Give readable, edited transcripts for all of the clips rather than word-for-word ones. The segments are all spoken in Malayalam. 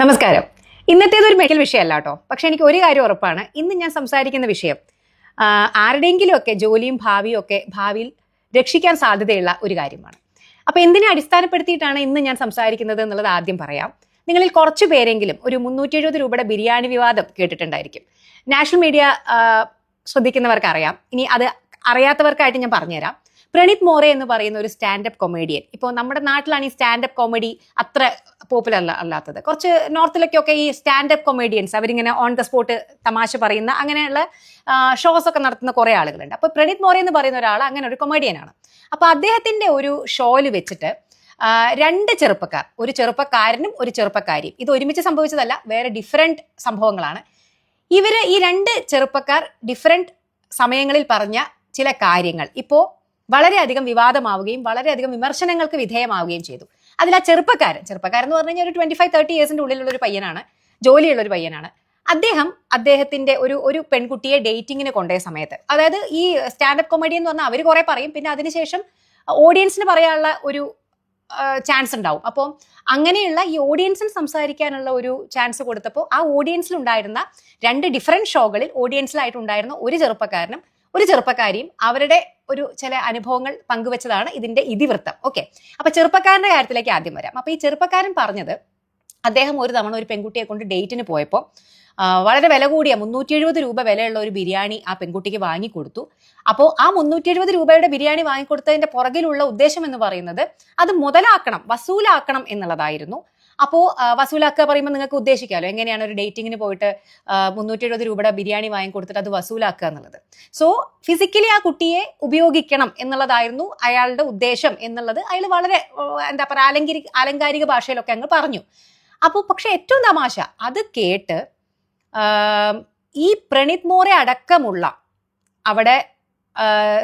നമസ്കാരം. ഇന്നത്തേതൊരു മെഡിക്കൽ വിഷയമല്ല കേട്ടോ. പക്ഷെ എനിക്ക് ഒരു കാര്യം ഉറപ്പാണ്, ഇന്ന് ഞാൻ സംസാരിക്കുന്ന വിഷയം ആരുടെയെങ്കിലുമൊക്കെ ജോലിയും ഭാവിയും ഒക്കെ ഭാവിയിൽ രക്ഷിക്കാൻ സാധ്യതയുള്ള ഒരു കാര്യമാണ്. അപ്പോൾ എന്തിനെ അടിസ്ഥാനപ്പെടുത്തിയിട്ടാണ് ഇന്ന് ഞാൻ സംസാരിക്കുന്നത് എന്നുള്ളത് ആദ്യം പറയാം. നിങ്ങളിൽ കുറച്ച് പേരെങ്കിലും ഒരു 370 രൂപയുടെ ബിരിയാണി വിവാദം കേട്ടിട്ടുണ്ടായിരിക്കും. നാഷണൽ മീഡിയ ശ്രദ്ധിക്കുന്നവർക്ക് അറിയാം. ഇനി അത് അറിയാത്തവർക്കായിട്ട് ഞാൻ പറഞ്ഞുതരാം. പ്രണീത് മോറെ എന്ന് പറയുന്ന ഒരു സ്റ്റാൻഡപ്പ് കൊമേഡിയൻ. ഇപ്പോൾ നമ്മുടെ നാട്ടിലാണ് ഈ സ്റ്റാൻഡപ്പ് കോമഡി അത്ര പോപ്പുലർ അല്ലാത്തത്. കുറച്ച് നോർത്തിലൊക്കെ ഈ സ്റ്റാൻഡപ്പ് കൊമേഡിയൻസ് അവരിങ്ങനെ ഓൺ ദ സ്പോട്ട് തമാശ പറയുന്ന അങ്ങനെയുള്ള ഷോസ് ഒക്കെ നടത്തുന്ന കുറേ ആളുകളുണ്ട്. അപ്പോൾ പ്രണീത് മോറെ എന്ന് പറയുന്ന ഒരാൾ അങ്ങനെ ഒരു കൊമേഡിയനാണ്. അപ്പോൾ അദ്ദേഹത്തിന്റെ ഒരു ഷോയിൽ വെച്ചിട്ട് രണ്ട് ചെറുപ്പക്കാർ, ഒരു ചെറുപ്പക്കാരനും ഒരു ചെറുപ്പക്കാരിയും, ഇത് ഒരുമിച്ച് സംഭവിച്ചതല്ല, വേറെ ഡിഫറെന്റ് സംഭവങ്ങളാണ്. ഈ രണ്ട് ചെറുപ്പക്കാർ ഡിഫറെന്റ് സമയങ്ങളിൽ പറഞ്ഞ ചില കാര്യങ്ങൾ ഇപ്പോൾ വളരെയധികം വിവാദമാവുകയും വളരെയധികം വിമർശനങ്ങൾക്ക് വിധേയമാവുകയും ചെയ്തു. അതിൽ ആ ചെറുപ്പക്കാരൻ എന്ന് പറഞ്ഞു കഴിഞ്ഞാൽ ഒരു 25-30 ഇയേഴ്സിന്റെ ഉള്ളിലുള്ള ഒരു പയ്യനാണ്, ജോലിയുള്ള ഒരു പയ്യനാണ്. അദ്ദേഹത്തിന്റെ ഒരു പെൺകുട്ടിയെ ഡേറ്റിങ്ങിന് കൊണ്ടുപോയ സമയത്ത്, അതായത് ഈ സ്റ്റാൻഡപ്പ് കോമഡി എന്ന് പറഞ്ഞാൽ അവർ കുറെ പറയും, പിന്നെ അതിനുശേഷം ഓഡിയൻസിന് പറയാനുള്ള ഒരു ചാൻസ് ഉണ്ടാവും. അപ്പോൾ അങ്ങനെയുള്ള ഈ ഓഡിയൻസിന് സംസാരിക്കാനുള്ള ഒരു ചാൻസ് കൊടുത്തപ്പോൾ ആ ഓഡിയൻസിലുണ്ടായിരുന്ന രണ്ട് ഡിഫറെന്റ് ഷോകളിൽ ഓഡിയൻസിലായിട്ടുണ്ടായിരുന്ന ഒരു ചെറുപ്പക്കാരനും ഒരു ചെറുപ്പക്കാരിയും അവരുടെ ഒരു ചില അനുഭവങ്ങൾ പങ്കുവെച്ചതാണ് ഇതിന്റെ ഇതിവൃത്തം. ഓക്കെ, അപ്പൊ ചെറുപ്പക്കാരന്റെ കാര്യത്തിലേക്ക് ആദ്യം വരാം. അപ്പൊ ഈ ചെറുപ്പക്കാരൻ പറഞ്ഞത്, അദ്ദേഹം ഒരു തവണ ഒരു പെൺകുട്ടിയെ കൊണ്ട് ഡേറ്റിന് പോയപ്പോൾ വളരെ വില കൂടിയ 370 രൂപ വിലയുള്ള ഒരു ബിരിയാണി ആ പെൺകുട്ടിക്ക് വാങ്ങിക്കൊടുത്തു. അപ്പോൾ ആ 370 രൂപയുടെ ബിരിയാണി വാങ്ങിക്കൊടുത്തതിന്റെ പുറകിലുള്ള ഉദ്ദേശം എന്ന് പറയുന്നത് അത് മുതലാക്കണം, വസൂലാക്കണം എന്നുള്ളതായിരുന്നു. അപ്പോൾ വസൂലാക്കുക പറയുമ്പോൾ നിങ്ങൾക്ക് ഉദ്ദേശിക്കാമല്ലോ എങ്ങനെയാണ് ഒരു ഡേറ്റിങ്ങിന് പോയിട്ട് 370 രൂപയുടെ ബിരിയാണി വാങ്ങിക്കൊടുത്തിട്ട് അത് വസൂലാക്കുക എന്നുള്ളത്. സോ ഫിസിക്കലി ആ കുട്ടിയെ ഉപയോഗിക്കണം എന്നുള്ളതായിരുന്നു അയാളുടെ ഉദ്ദേശം എന്നുള്ളത് അയാൾ വളരെ എന്താ പറയുക ആലങ്കാരിക ഭാഷയിലൊക്കെ അങ്ങ് പറഞ്ഞു. അപ്പോൾ പക്ഷെ ഏറ്റവും തമാശ, അത് കേട്ട് ഈ പ്രണീത് മോറെ അടക്കമുള്ള അവിടെ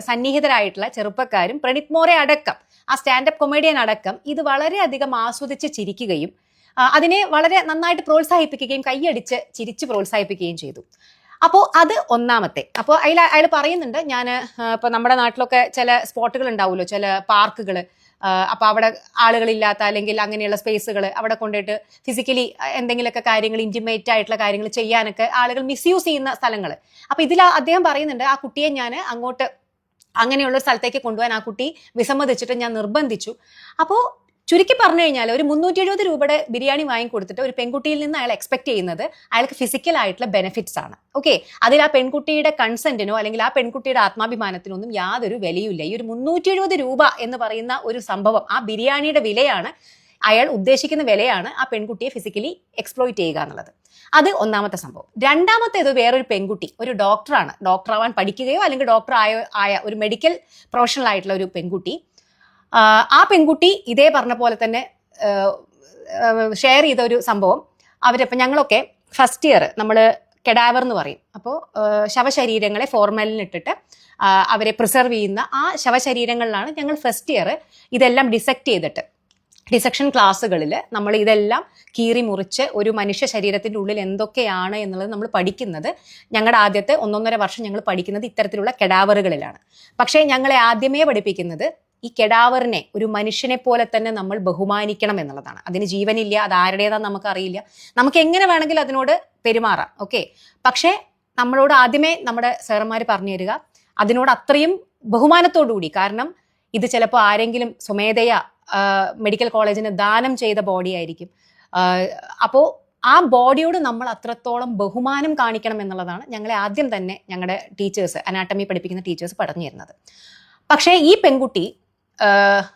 സന്നിഹിതരായിട്ടുള്ള ചെറുപ്പക്കാരും പ്രണീത് മോറെ അടക്കം ആ സ്റ്റാൻഡപ്പ് കൊമേഡിയൻ അടക്കം ഇത് വളരെയധികം ആസ്വദിച്ച് ചിരിക്കുകയും അതിനെ വളരെ നന്നായിട്ട് പ്രോത്സാഹിപ്പിക്കുകയും കൈയടിച്ച് ചിരിച്ച് പ്രോത്സാഹിപ്പിക്കുകയും ചെയ്തു. അപ്പോൾ അത് ഒന്നാമത്തെ. അപ്പോൾ അയാൾ പറയുന്നുണ്ട്, ഞാൻ ഇപ്പോൾ നമ്മുടെ നാട്ടിലൊക്കെ ചില സ്പോട്ടുകൾ ഉണ്ടാവുമല്ലോ, ചില പാർക്കുകൾ, അപ്പോൾ അവിടെ ആളുകളില്ലാത്ത അല്ലെങ്കിൽ അങ്ങനെയുള്ള സ്പേസുകൾ അവിടെ കൊണ്ടുപോയിട്ട് ഫിസിക്കലി എന്തെങ്കിലുമൊക്കെ കാര്യങ്ങൾ, ഇന്റിമേറ്റ് ആയിട്ടുള്ള കാര്യങ്ങൾ ചെയ്യാനൊക്കെ ആളുകൾ മിസ്യൂസ് ചെയ്യുന്ന സ്ഥലങ്ങൾ. അപ്പോൾ ഇതിൽ അദ്ദേഹം പറയുന്നുണ്ട്, ആ കുട്ടിയെ ഞാൻ അങ്ങോട്ട് അങ്ങനെയുള്ള സ്ഥലത്തേക്ക് കൊണ്ടുപോകാൻ ആ കുട്ടി വിസമ്മതിച്ചിട്ട് ഞാൻ നിർബന്ധിച്ചു. അപ്പോൾ ചുരുക്കി പറഞ്ഞു കഴിഞ്ഞാൽ ഒരു 370 രൂപയുടെ ബിരിയാണി വാങ്ങിക്കൊടുത്തിട്ട് ഒരു പെൺകുട്ടിയിൽ നിന്ന് അയാൾ എക്സ്പെക്ട് ചെയ്യുന്നത് അയാൾക്ക് ഫിസിക്കൽ ആയിട്ടുള്ള ബെനിഫിറ്റ്സ് ആണ്. ഓക്കെ, അതിൽ ആ പെൺകുട്ടിയുടെ കൺസെന്റിനോ അല്ലെങ്കിൽ ആ പെൺകുട്ടിയുടെ ആത്മാഭിമാനത്തിനൊന്നും യാതൊരു വിലയുമില്ല. ഈ ഒരു 370 രൂപ എന്ന് പറയുന്ന ഒരു സംഭവം, ആ ബിരിയാണിയുടെ വിലയാണ്, അയാൾ ഉദ്ദേശിക്കുന്ന വിലയാണ് ആ പെൺകുട്ടിയെ ഫിസിക്കലി എക്സ്പ്ലോയിറ്റ് ചെയ്യുക എന്നുള്ളത്. അത് ഒന്നാമത്തെ സംഭവം. രണ്ടാമത്തേത് വേറൊരു പെൺകുട്ടി, ഒരു ഡോക്ടറാണ്, ഡോക്ടറാവാൻ പഠിക്കുകയോ അല്ലെങ്കിൽ ഡോക്ടർ ആയ ഒരു മെഡിക്കൽ പ്രൊഫഷണൽ ആയിട്ടുള്ള ഒരു പെൺകുട്ടി. ആ പെൺകുട്ടി ഇതേ പറഞ്ഞ പോലെ തന്നെ ഷെയർ ചെയ്ത ഒരു സംഭവം. അവരിപ്പോൾ ഞങ്ങളൊക്കെ ഫസ്റ്റ് ഇയർ നമ്മൾ കെഡാവർ എന്ന് പറയും, അപ്പോൾ ശവശരീരങ്ങളെ ഫോർമാലിനിട്ടിട്ട് അവരെ പ്രിസർവ് ചെയ്യുന്ന ആ ശവശരീരങ്ങളിലാണ് ഞങ്ങൾ ഫസ്റ്റ് ഇയർ ഇതെല്ലാം ഡിസെക്ട് ചെയ്തിട്ട്, ഡിസെക്ഷൻ ക്ലാസ്സുകളിൽ നമ്മൾ ഇതെല്ലാം കീറി മുറിച്ച് ഒരു മനുഷ്യ ശരീരത്തിൻ്റെ ഉള്ളിൽ എന്തൊക്കെയാണ് എന്നുള്ളത് നമ്മൾ പഠിക്കുന്നത്. ഞങ്ങളുടെ ആദ്യത്തെ 1.5 വർഷം ഞങ്ങൾ പഠിക്കുന്നത് ഇത്തരത്തിലുള്ള കെഡാവറുകളിലാണ്. പക്ഷേ ഞങ്ങളെ ആദ്യമേ പഠിപ്പിക്കുന്നത് ഈ കെഡാവറിനെ ഒരു മനുഷ്യനെ പോലെ തന്നെ നമ്മൾ ബഹുമാനിക്കണം എന്നുള്ളതാണ്. അതിന് ജീവനില്ല, അത് ആരുടേതാന്ന് നമുക്കറിയില്ല, നമുക്ക് എങ്ങനെ വേണമെങ്കിലും അതിനോട് പെരുമാറാം. ഓക്കെ, പക്ഷേ നമ്മളോട് ആദ്യമേ നമ്മുടെ സാറന്മാർ പറഞ്ഞു തരിക അതിനോട് അത്രയും ബഹുമാനത്തോടുകൂടി. കാരണം ഇത് ചിലപ്പോൾ ആരെങ്കിലും സ്വമേധയാ മെഡിക്കൽ കോളേജിന് ദാനം ചെയ്ത ബോഡി ആയിരിക്കും. അപ്പോൾ ആ ബോഡിയോട് നമ്മൾ അത്രത്തോളം ബഹുമാനം കാണിക്കണം എന്നുള്ളതാണ് ഞങ്ങളെ ആദ്യം തന്നെ ഞങ്ങളുടെ ടീച്ചേഴ്സ്, അനാട്ടമി പഠിപ്പിക്കുന്ന ടീച്ചേഴ്സ് പറഞ്ഞു തരുന്നത്. പക്ഷേ ഈ പെൺകുട്ടി,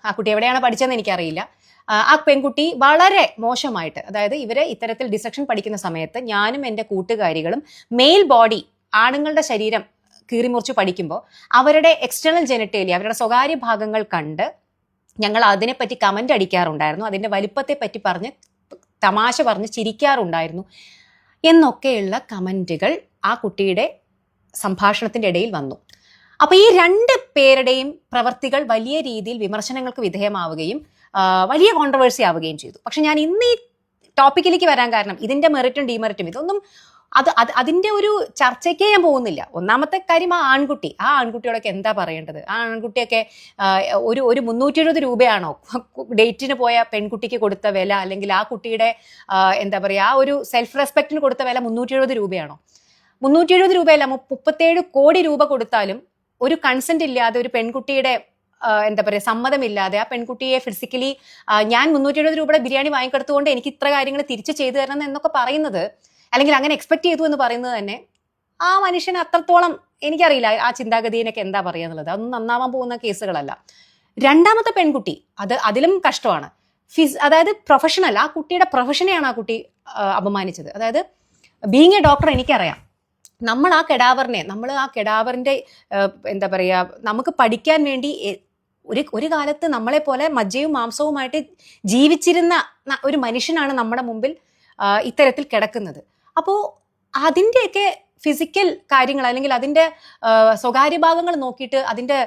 ആ കുട്ടി എവിടെയാണ് പഠിച്ചതെന്ന് എനിക്കറിയില്ല, ആ പെൺകുട്ടി വളരെ മോശമായിട്ട്, അതായത് ഇവരെ ഇത്തരത്തിൽ ഡിസെക്ഷൻ പഠിക്കുന്ന സമയത്ത് ഞാനും എൻ്റെ കൂട്ടുകാരികളും മെയിൽ ബോഡി, ആണുങ്ങളുടെ ശരീരം കീറിമുറിച്ച് പഠിക്കുമ്പോൾ അവരുടെ എക്സ്റ്റേണൽ ജെനിറ്റേലിയ, അവരുടെ സ്വകാര്യ ഭാഗങ്ങൾ കണ്ട് ഞങ്ങൾ അതിനെപ്പറ്റി കമൻ്റ് അടിക്കാറുണ്ടായിരുന്നു, അതിൻ്റെ വലിപ്പത്തെ പറ്റി പറഞ്ഞ് തമാശ പറഞ്ഞ് ചിരിക്കാറുണ്ടായിരുന്നു എന്നൊക്കെയുള്ള കമൻറ്റുകൾ ആ കുട്ടിയുടെ സംഭാഷണത്തിൻ്റെ ഇടയിൽ വന്നു. അപ്പോൾ ഈ രണ്ട് പേരുടെയും പ്രവർത്തികൾ വലിയ രീതിയിൽ വിമർശനങ്ങൾക്ക് വിധേയമാവുകയും വലിയ കോൺട്രവേഴ്സി ആവുകയും ചെയ്തു. പക്ഷെ ഞാൻ ഇന്ന് ഈ ടോപ്പിക്കിലേക്ക് വരാൻ കാരണം ഇതിൻ്റെ മെറിറ്റും ഡിമെറിറ്റും ഇതൊന്നും അതിന്റെ ഒരു ചർച്ചയ്ക്കേ ഞാൻ പോകുന്നില്ല. ഒന്നാമത്തെ കാര്യം ആ ആൺകുട്ടിയോടൊക്കെ എന്താ പറയേണ്ടത്? ആ ആൺകുട്ടിയൊക്കെ ഒരു 370 രൂപയാണോ ഡേറ്റിന് പോയ പെൺകുട്ടിക്ക് കൊടുത്ത വില, അല്ലെങ്കിൽ ആ കുട്ടിയുടെ എന്താ പറയുക, ആ ഒരു സെൽഫ് റെസ്പെക്റ്റിന് കൊടുത്ത വില 370 രൂപയാണോ? 370 രൂപയല്ല, 37 കോടി രൂപ കൊടുത്താലും ഒരു കൺസെന്റ് ഇല്ലാതെ, ഒരു പെൺകുട്ടിയുടെ എന്താ പറയുക സമ്മതമില്ലാതെ ആ പെൺകുട്ടിയെ ഫിസിക്കലി ഞാൻ 370 രൂപയുടെ ബിരിയാണി വാങ്ങിക്കെടുത്തുകൊണ്ട് എനിക്ക് ഇത്ര കാര്യങ്ങൾ തിരിച്ചു ചെയ്തു തരണം എന്നൊക്കെ പറയുന്നത്, അല്ലെങ്കിൽ അങ്ങനെ എക്സ്പെക്ട് ചെയ്തു എന്ന് പറയുന്നത് തന്നെ ആ മനുഷ്യന് അത്രത്തോളം, എനിക്കറിയില്ല ആ ചിന്താഗതിയൊക്കെ എന്താ പറയുക എന്നുള്ളത്. അതൊന്നും നന്നാവാൻ പോകുന്ന കേസുകളല്ല. രണ്ടാമത്തെ പെൺകുട്ടി, അതിലും കഷ്ടമാണ്. അതായത് പ്രൊഫഷണൽ, ആ കുട്ടിയുടെ പ്രൊഫഷനെയാണ് ആ കുട്ടി അപമാനിച്ചത്. അതായത് ബീങ് എ ഡോക്ടർ എനിക്കറിയാം, നമ്മൾ ആ കെടാവറിന്റെ എന്താ പറയുക, നമുക്ക് പഠിക്കാൻ വേണ്ടി ഒരു കാലത്ത് നമ്മളെ പോലെ മജ്ജയും മാംസവുമായിട്ട് ജീവിച്ചിരുന്ന ഒരു മനുഷ്യനാണ് നമ്മുടെ മുമ്പിൽ ഇത്തരത്തിൽ കിടക്കുന്നത്. അപ്പോൾ അതിൻ്റെയൊക്കെ ഫിസിക്കൽ കാര്യങ്ങൾ, അല്ലെങ്കിൽ അതിൻ്റെ സ്വകാര്യ ഭാഗങ്ങൾ നോക്കിയിട്ട് അതിൻ്റെ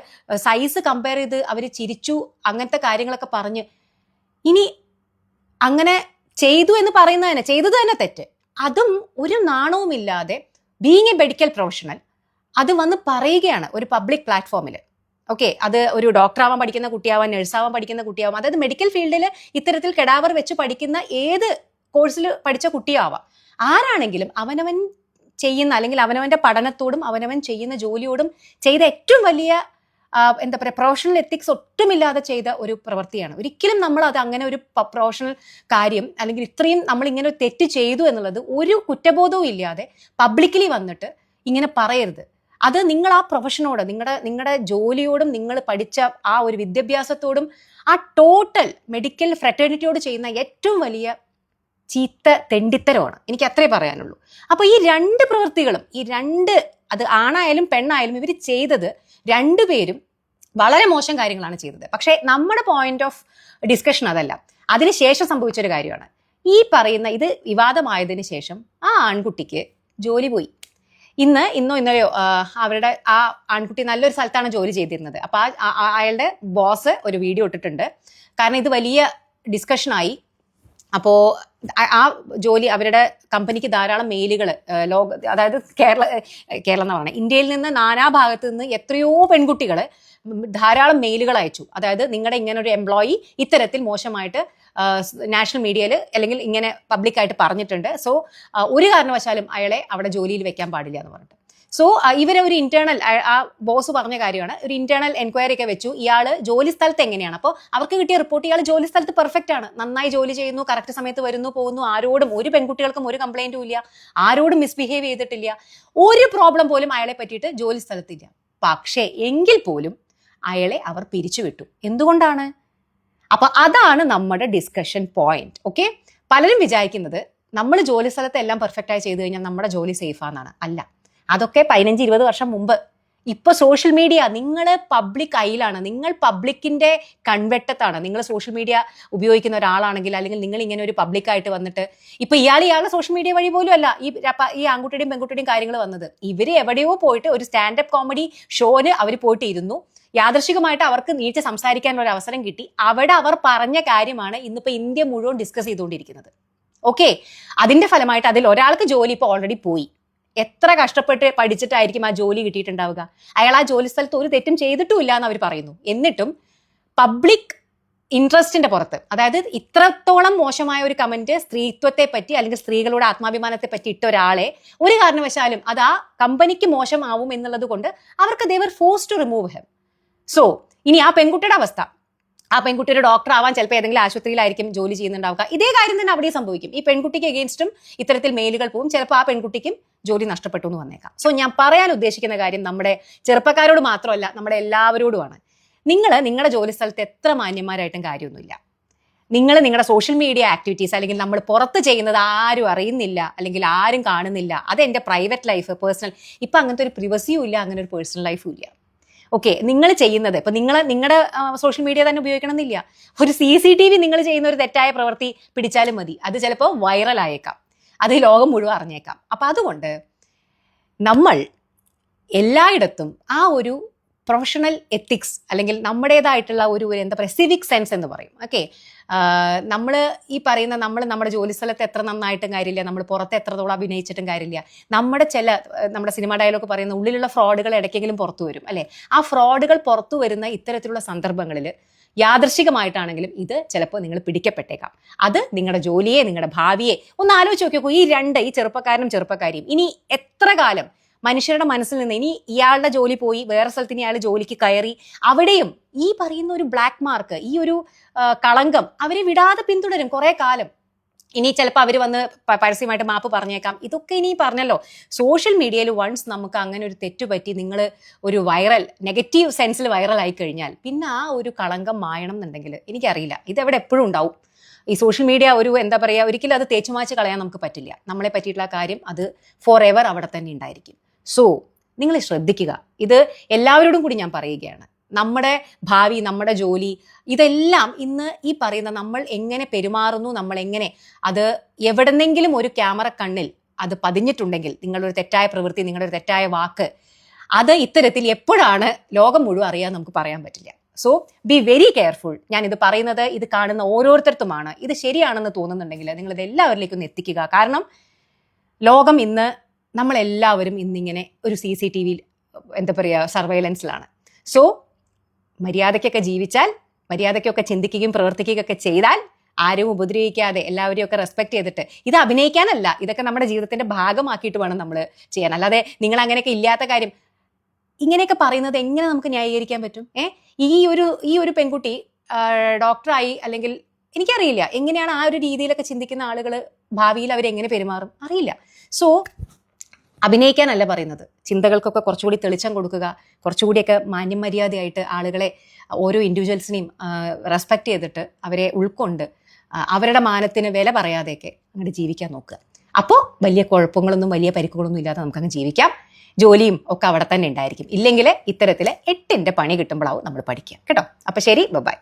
സൈസ് കമ്പയർ ചെയ്ത് അവർ ചിരിച്ചു, അങ്ങനത്തെ കാര്യങ്ങളൊക്കെ പറഞ്ഞ്, ഇനി അങ്ങനെ ചെയ്തു എന്ന് പറയുന്നത് ചെയ്തത് തന്നെ തെറ്റ്. അതും ഒരു നാണവുമില്ലാതെ ബീങ് എ മെഡിക്കൽ പ്രൊഫഷണൽ അത് വന്ന് പറയുകയാണ് ഒരു പബ്ലിക് പ്ലാറ്റ്ഫോമിൽ. ഓക്കെ, അത് ഒരു ഡോക്ടറാവാൻ പഠിക്കുന്ന കുട്ടിയാവാം, നഴ്സാവാൻ പഠിക്കുന്ന കുട്ടിയാവാം, അതായത് മെഡിക്കൽ ഫീൽഡിൽ ഇത്തരത്തിൽ കെടാവർ വെച്ച് പഠിക്കുന്ന ഏത് കോഴ്സിൽ പഠിച്ച കുട്ടിയാവാം, ആരാണെങ്കിലും അവനവൻ ചെയ്യുന്ന, അല്ലെങ്കിൽ അവനവന്റെ പഠനത്തോടും അവനവൻ ചെയ്യുന്ന ജോലിയോടും ചെയ്ത ഏറ്റവും വലിയ എന്താ പറയുക പ്രൊഫഷണൽ എത്തിക്സ് ഒട്ടുമില്ലാതെ ചെയ്ത ഒരു പ്രവൃത്തിയാണ്. ഒരിക്കലും നമ്മൾ അത് അങ്ങനെ ഒരു പ്രൊഫഷണൽ കാര്യം, അല്ലെങ്കിൽ ഇത്രയും നമ്മൾ ഇങ്ങനെ ഒരു തെറ്റ് ചെയ്തു എന്നുള്ളത് ഒരു കുറ്റബോധവും ഇല്ലാതെ പബ്ലിക്കലി വന്നിട്ട് ഇങ്ങനെ പറയരുത്. അത് നിങ്ങൾ ആ പ്രൊഫഷനോട്, നിങ്ങളുടെ ജോലിയോടും നിങ്ങൾ പഠിച്ച ആ ഒരു വിദ്യാഭ്യാസത്തോടും ആ ടോട്ടൽ മെഡിക്കൽ ഫ്രറ്റേണിറ്റിയോട് ചെയ്യുന്ന ഏറ്റവും വലിയ ചീത്ത തെണ്ടിത്തരമാണ്. എനിക്ക് അത്രേ പറയാനുള്ളൂ. അപ്പൊ ഈ രണ്ട് പ്രവൃത്തികളും, അത് ആണായാലും പെണ്ണായാലും ഇവർ ചെയ്തത് രണ്ടുപേരും വളരെ മോശം കാര്യങ്ങളാണ് ചെയ്തത്. പക്ഷേ നമ്മുടെ പോയിന്റ് ഓഫ് ഡിസ്കഷൻ അതല്ല. അതിനുശേഷം സംഭവിച്ചൊരു കാര്യമാണ് ഈ പറയുന്ന, ഇത് വിവാദമായതിനു ശേഷം ആ ആൺകുട്ടിക്ക് ജോലി പോയി. ഇന്നലെയോ അവരുടെ ആ ആൺകുട്ടി നല്ലൊരു സ്ഥലത്താണ് ജോലി ചെയ്തിരുന്നത്. അപ്പൊ അയാളുടെ ബോസ് ഒരു വീഡിയോ ഇട്ടിട്ടുണ്ട്. കാരണം ഇത് വലിയ ഡിസ്കഷനായി. അപ്പോൾ ആ ജോലി, അവരുടെ കമ്പനിക്ക് ധാരാളം മെയിലുകൾ അതായത് കേരളം എന്ന് പറയുന്നത് ഇന്ത്യയിൽ നിന്ന് നാനാഭാഗത്ത് നിന്ന് എത്രയോ പെൺകുട്ടികൾ ധാരാളം മെയിലുകൾ അയച്ചു. അതായത് നിങ്ങളുടെ ഇങ്ങനെ ഒരു എംപ്ലോയി ഇത്തരത്തിൽ മോശമായിട്ട് നാഷണൽ മീഡിയയിൽ അല്ലെങ്കിൽ ഇങ്ങനെ പബ്ലിക്കായിട്ട് പറഞ്ഞിട്ടുണ്ട്. സോ ഒരു കാരണവശാലും അയാളെ അവിടെ ജോലിയിൽ വെക്കാൻ പാടില്ല എന്ന് പറഞ്ഞിട്ട്. സോ ഇവരെ ഒരു ഇന്റേണൽ, ആ ബോസ് പറഞ്ഞ കാര്യമാണ്, ഒരു ഇന്റേണൽ എൻക്വയറി ഒക്കെ വെച്ചു. ഇയാൾ ജോലി സ്ഥലത്ത് എങ്ങനെയാണ്? അപ്പോൾ അവർക്ക് കിട്ടിയ റിപ്പോർട്ട് ഇയാൾ ജോലി സ്ഥലത്ത് പെർഫെക്റ്റ് ആണ്, നന്നായി ജോലി ചെയ്യുന്നു, കറക്റ്റ് സമയത്ത് വരുന്നു പോകുന്നു, ആരോടും ഒരു പെൺകുട്ടികൾക്കും ഒരു കംപ്ലൈന്റും ഇല്ല, ആരോടും മിസ്ബിഹേവ് ചെയ്തിട്ടില്ല, ഒരു പ്രോബ്ലം പോലും അയാളെ പറ്റിയിട്ട് ജോലി സ്ഥലത്തില്ല. പക്ഷേ എങ്കിൽ പോലും അയാളെ അവർ പിരിച്ചുവിട്ടു. എന്തുകൊണ്ടാണ്? അപ്പൊ അതാണ് നമ്മുടെ ഡിസ്കഷൻ പോയിന്റ്. ഓക്കെ, പലരും വിചാരിക്കുന്നത് നമ്മൾ ജോലി സ്ഥലത്ത് എല്ലാം പെർഫെക്റ്റ് ആയി ചെയ്തു കഴിഞ്ഞാൽ നമ്മുടെ ജോലി സേഫാന്നാണ്. അല്ല, അതൊക്കെ 15-20 വർഷം മുമ്പ്. ഇപ്പൊ സോഷ്യൽ മീഡിയ, നിങ്ങൾ പബ്ലിക് ഐയിലാണ്, നിങ്ങൾ പബ്ലിക്കിന്റെ കൺവെട്ടത്താണ്. നിങ്ങൾ സോഷ്യൽ മീഡിയ ഉപയോഗിക്കുന്ന ഒരാളാണെങ്കിൽ, അല്ലെങ്കിൽ നിങ്ങൾ ഇങ്ങനെ ഒരു പബ്ലിക്കായിട്ട് വന്നിട്ട്, ഇപ്പൊ ഇയാളുടെ സോഷ്യൽ മീഡിയ വഴി പോലും അല്ല ഈ ആൺകുട്ടിയുടെയും പെൺകുട്ടിയുടെയും കാര്യങ്ങൾ വന്നത്. ഇവര് എവിടെയോ പോയിട്ട് ഒരു സ്റ്റാൻഡപ്പ് കോമഡി ഷോന് അവർ പോയിട്ട് ഇരുന്നു. യാദൃശികമായിട്ട് അവർക്ക് നീച്ച് സംസാരിക്കാനുള്ള ഒരു അവസരം കിട്ടി. അവിടെ അവർ പറഞ്ഞ കാര്യമാണ് ഇന്നിപ്പോ ഇന്ത്യ മുഴുവൻ ഡിസ്കസ് ചെയ്തുകൊണ്ടിരിക്കുന്നത്. ഓക്കെ, അതിന്റെ ഫലമായിട്ട് അതിൽ ഒരാൾക്ക് ജോലി ഇപ്പോൾ ഓൾറെഡി പോയി. എത്ര കഷ്ടപ്പെട്ട് പഠിച്ചിട്ടായിരിക്കും ആ ജോലി കിട്ടിയിട്ടുണ്ടാവുക? അയാൾ ആ ജോലി സ്ഥലത്ത് ഒരു തെറ്റും ചെയ്തിട്ടുമില്ല എന്ന് അവർ പറയുന്നു. എന്നിട്ടും പബ്ലിക് ഇൻട്രസ്റ്റിന്റെ പുറത്ത്, അതായത് ഇത്രത്തോളം മോശമായ ഒരു കമന്റ് സ്ത്രീത്വത്തെ പറ്റി അല്ലെങ്കിൽ സ്ത്രീകളുടെ ആത്മാഭിമാനത്തെ പറ്റി ഇട്ട ഒരാളെ ഒരു കാരണവശാലും അത് ആ കമ്പനിക്ക് മോശമാവും എന്നുള്ളത് കൊണ്ട് അവർക്ക് they were forced to remove him. So ഇനി ആ പെൺകുട്ടിയുടെ അവസ്ഥ, ആ പെൺകുട്ടിയുടെ ഡോക്ടർ ആവാൻ ചിലപ്പോൾ ഏതെങ്കിലും ആശുപത്രിയിലായിരിക്കും ജോലി ചെയ്യുന്നുണ്ടാവുക. ഇതേ കാര്യം തന്നെ അവിടെ സംഭവിക്കും. ഈ പെൺകുട്ടിക്ക് എഗെയിൻസ്റ്റും ഇത്തരത്തിൽ മെയിലുകൾ പോവും. ചിലപ്പോൾ ആ പെൺകുട്ടിക്കും ജോലി നഷ്ടപ്പെട്ടു എന്ന് വന്നേക്കാം. സോ ഞാൻ പറയാൻ ഉദ്ദേശിക്കുന്ന കാര്യം നമ്മുടെ ചെറുപ്പക്കാരോട് മാത്രമല്ല, നമ്മുടെ എല്ലാവരോടുമാണ്. നിങ്ങളുടെ ജോലി സ്ഥലത്ത് എത്ര മാന്യന്മാരായിട്ടും കാര്യമൊന്നുമില്ല. നിങ്ങളുടെ സോഷ്യൽ മീഡിയ ആക്ടിവിറ്റീസ്, അല്ലെങ്കിൽ നമ്മൾ പുറത്ത് ചെയ്യുന്നത് ആരും അറിയുന്നില്ല, അല്ലെങ്കിൽ ആരും കാണുന്നില്ല. അത് എൻ്റെ പ്രൈവറ്റ് ലൈഫ്, പേഴ്സണൽ. ഇപ്പം അങ്ങനത്തെ ഒരു പ്രിവസിയും ഇല്ല, അങ്ങനെ ഒരു പേഴ്സണൽ ലൈഫും ഇല്ല. ഓക്കെ, നിങ്ങൾ ചെയ്യുന്നത് ഇപ്പം നിങ്ങളുടെ സോഷ്യൽ മീഡിയ തന്നെ ഉപയോഗിക്കണം എന്നില്ല. ഒരു CCTV നിങ്ങൾ ചെയ്യുന്ന ഒരു തെറ്റായ പ്രവൃത്തി പിടിച്ചാലും മതി, അത് ചിലപ്പോൾ വൈറലായേക്കാം, അത് ലോകം മുഴുവൻ അറിഞ്ഞേക്കാം. അപ്പം അതുകൊണ്ട് നമ്മൾ എല്ലായിടത്തും ആ ഒരു പ്രൊഫഷണൽ എത്തിക്സ് അല്ലെങ്കിൽ നമ്മുടേതായിട്ടുള്ള ഒരു എന്താ പറയുക സിവിക് സെൻസ് എന്ന് പറയും. ഓക്കെ, നമ്മൾ ഈ പറയുന്ന നമ്മുടെ ജോലി സ്ഥലത്ത് എത്ര നന്നായിട്ടും കാര്യമില്ല, നമ്മൾ പുറത്ത് എത്രത്തോളം അഭിനയിച്ചിട്ടും കാര്യമില്ല. നമ്മുടെ സിനിമ ഡയലോഗ് പറയുന്ന ഉള്ളിലുള്ള ഫ്രോഡുകൾ ഇടയ്ക്കെങ്കിലും പുറത്തു വരും അല്ലേ. ആ ഫ്രോഡുകൾ പുറത്തു വരുന്ന ഇത്തരത്തിലുള്ള സന്ദർഭങ്ങളിൽ യാദൃശികമായിട്ടാണെങ്കിലും ഇത് ചിലപ്പോൾ നിങ്ങൾ പിടിക്കപ്പെട്ടേക്കാം. അത് നിങ്ങളുടെ ജോലിയെ, നിങ്ങളുടെ ഭാവിയെ ഒന്ന് ആലോചിച്ച് നോക്കിയോ. ഈ ചെറുപ്പക്കാരനും ചെറുപ്പക്കാരിയും ഇനി എത്ര കാലം മനുഷ്യരുടെ മനസ്സിൽ നിന്ന് ഇനി ഇയാളുടെ ജോലി പോയി വേറെ സ്ഥലത്ത് ഇനി അയാൾ ജോലിക്ക് കയറി അവിടെയും ഈ പറയുന്ന ഒരു ബ്ലാക്ക് മാർക്ക്, ഈ ഒരു കളങ്കം അവരെ വിടാതെ പിന്തുടരും കുറെ കാലം. ഇനി ചിലപ്പോൾ അവർ വന്ന് പരസ്യമായിട്ട് മാപ്പ് പറഞ്ഞേക്കാം. ഇതൊക്കെ ഇനി പറഞ്ഞല്ലോ, സോഷ്യൽ മീഡിയയിൽ വൺസ് നമുക്ക് അങ്ങനെ ഒരു തെറ്റുപറ്റി നിങ്ങൾ ഒരു നെഗറ്റീവ് സെൻസിൽ വൈറലായി കഴിഞ്ഞാൽ പിന്നെ ആ ഒരു കളങ്കം മായണം എന്നുണ്ടെങ്കിൽ എനിക്കറിയില്ല, ഇതെവിടെ എപ്പോഴും ഉണ്ടാവും. ഈ സോഷ്യൽ മീഡിയ ഒരു എന്താ പറയുക, ഒരിക്കലും അത് തേച്ചുമാച്ച് കളയാൻ നമുക്ക് പറ്റില്ല. നമ്മളെ പറ്റിയിട്ടുള്ള കാര്യം അത് ഫോർ എവർ അവിടെ തന്നെ ഉണ്ടായിരിക്കും. സോ നിങ്ങൾ ശ്രദ്ധിക്കുക. ഇത് എല്ലാവരോടും കൂടി ഞാൻ പറയുകയാണ്. നമ്മുടെ ഭാവി, നമ്മുടെ ജോലി, ഇതെല്ലാം ഇന്ന് ഈ പറയുന്ന നമ്മൾ എങ്ങനെ പെരുമാറുന്നു, നമ്മൾ എങ്ങനെ അത് എവിടെന്നെങ്കിലും ഒരു ക്യാമറ കണ്ണിൽ അത് പതിഞ്ഞിട്ടുണ്ടെങ്കിൽ നിങ്ങളൊരു തെറ്റായ പ്രവൃത്തി, നിങ്ങളുടെ ഒരു തെറ്റായ വാക്ക്, അത് ഇത്തരത്തിൽ എപ്പോഴാണ് ലോകം മുഴുവൻ അറിയാൻ നമുക്ക് പറയാൻ പറ്റില്ല. So be very careful. ഞാനിത് പറയുന്നത് ഇത് കാണുന്ന ഓരോരുത്തർക്കുമാണ്. ഇത് ശരിയാണെന്ന് തോന്നുന്നുണ്ടെങ്കിൽ നിങ്ങളിത് എല്ലാവരിലേക്കും ഒന്ന് എത്തിക്കുക. കാരണം ലോകം ഇന്ന് നമ്മളെല്ലാവരും ഇന്നിങ്ങനെ ഒരു CCTV എന്താ പറയുക സർവൈലൻസിലാണ്. സോ മര്യാദയ്ക്കൊക്കെ ജീവിച്ചാൽ, മര്യാദയ്ക്കൊക്കെ ചിന്തിക്കുകയും പ്രവർത്തിക്കുകയൊക്കെ ചെയ്താൽ, ആരും ഉപദ്രവിക്കാതെ എല്ലാവരെയും ഒക്കെ റെസ്പെക്ട് ചെയ്തിട്ട്, ഇത് അഭിനയിക്കാനല്ല, ഇതൊക്കെ നമ്മുടെ ജീവിതത്തിന്റെ ഭാഗമാക്കിയിട്ട് വേണം നമ്മൾ ചെയ്യാൻ. അല്ലാതെ നിങ്ങൾ അങ്ങനെയൊക്കെ ഇല്ലാത്ത കാര്യം ഇങ്ങനെയൊക്കെ പറയുന്നത് എങ്ങനെ നമുക്ക് ന്യായീകരിക്കാൻ പറ്റും? ഈ ഒരു പെൺകുട്ടി ഡോക്ടറായി, അല്ലെങ്കിൽ എനിക്കറിയില്ല എങ്ങനെയാണ് ആ ഒരു രീതിയിലൊക്കെ ചിന്തിക്കുന്ന ആളുകൾ ഭാവിയിൽ അവരെങ്ങനെ പെരുമാറും അറിയില്ല. സോ അഭിനയിക്കാനല്ല പറയുന്നത്, ചിന്തകൾക്കൊക്കെ കുറച്ചുകൂടി തെളിച്ചം കൊടുക്കുക, കുറച്ചുകൂടിയൊക്കെ മാന്യമര്യാദയായിട്ട് ആളുകളെ, ഓരോ ഇൻഡിവിജ്വൽസിനെയും റെസ്പെക്ട് ചെയ്തിട്ട് അവരെ ഉൾക്കൊണ്ട് അവരുടെ മാനത്തിന് വില പറയാതെയൊക്കെ അങ്ങോട്ട് ജീവിക്കാൻ നോക്കുക. അപ്പോൾ വലിയ കുഴപ്പങ്ങളൊന്നും വലിയ പരിക്കുകളൊന്നും ഇല്ലാതെ നമുക്കങ്ങ് ജീവിക്കാം. ജോലിയും ഒക്കെ അവിടെ തന്നെ ഉണ്ടായിരിക്കും. ഇല്ലെങ്കിൽ ഇത്തരത്തിൽ 8ന്റെ പണി കിട്ടുമ്പോഴാവും നമ്മൾ പഠിക്കുക കേട്ടോ. അപ്പോൾ ശരി, ബൈ.